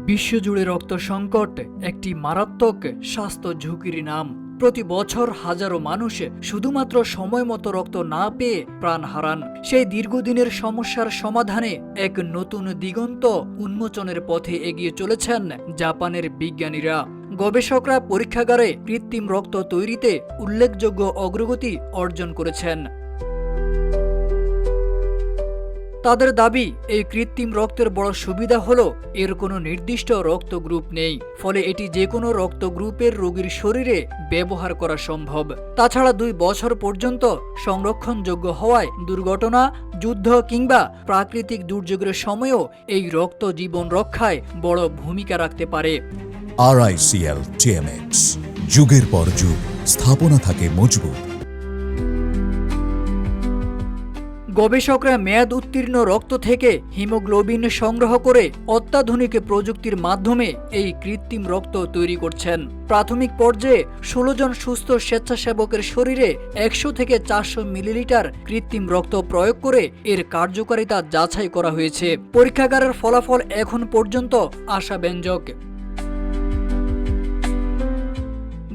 বিশ্বজুড়ে রক্ত সংকট একটি মারাত্মক স্বাস্থ্য ঝুঁকির নাম। প্রতি বছর হাজারো মানুষ শুধুমাত্র সময় মতো রক্ত না পেয়ে প্রাণ হারান। সেই দীর্ঘদিনের সমস্যার সমাধানে এক নতুন দিগন্ত উন্মোচনের পথে এগিয়ে চলেছেন জাপানের বিজ্ঞানীরা। গবেষকরা পরীক্ষাগারে কৃত্রিম রক্ত তৈরিতে উল্লেখযোগ্য অগ্রগতি অর্জন করেছেন। তাদের দাবি, এই কৃত্রিম রক্তের বড় সুবিধা হলো এর কোনো নির্দিষ্ট রক্ত গ্রুপ নেই, ফলে এটি যে কোনো রক্ত গ্রুপের রোগীর শরীরে ব্যবহার করা সম্ভব। তাছাড়া 2 বছর পর্যন্ত সংরক্ষণযোগ্য হওয়ায় দুর্ঘটনা, যুদ্ধ কিংবা প্রাকৃতিক দুর্যোগের সময়ও এই রক্ত জীবন রক্ষায় বড় ভূমিকা রাখতে পারে। RICL TMX, যুগের পর যুগ স্থাপনা থাকে মজবুত। গবেষকরা মেয়াদ উত্তীর্ণ রক্ত থেকে হিমোগ্লোবিন সংগ্রহ করে অত্যাধুনিক প্রযুক্তির মাধ্যমে এই কৃত্রিম রক্ত তৈরি করছেন। প্রাথমিক পর্যায়ে 16 জন সুস্থ স্বেচ্ছাসেবকের শরীরে 100 থেকে 400 মিলিলিটার কৃত্রিম রক্ত প্রয়োগ করে এর কার্যকারিতা যাচাই করা হয়েছে। পরীক্ষাগারের ফলাফল এখন পর্যন্ত আশাব্যঞ্জক।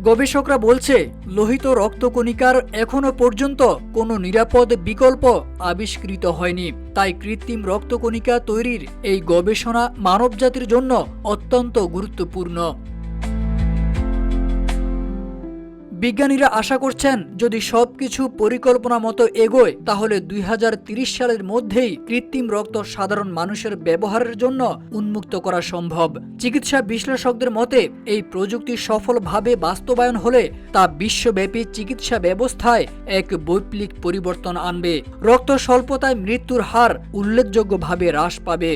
গবেষকরা বলছে, লোহিত রক্তকণিকার এখনো পর্যন্ত কোনো নিরাপদ বিকল্প আবিষ্কৃত হয়নি। তাই কৃত্রিম রক্তকণিকা তৈরির এই গবেষণা মানবজাতির জন্য অত্যন্ত গুরুত্বপূর্ণ। বিজ্ঞানীরা আশা করছেন, যদি সবকিছু পরিকল্পনা মতো এগোয় তাহলে 2030 সালের মধ্যেই কৃত্রিম রক্ত সাধারণ মানুষের ব্যবহারের জন্য উন্মুক্ত করা সম্ভব। চিকিৎসা বিশ্লেষকদের মতে, এই প্রযুক্তি সফলভাবে বাস্তবায়ন হলে তা বিশ্বব্যাপী চিকিৎসা ব্যবস্থায় এক বৈপ্লবিক পরিবর্তন আনবে। রক্ত স্বল্পতায় মৃত্যুর হার উল্লেখযোগ্যভাবে হ্রাস পাবে।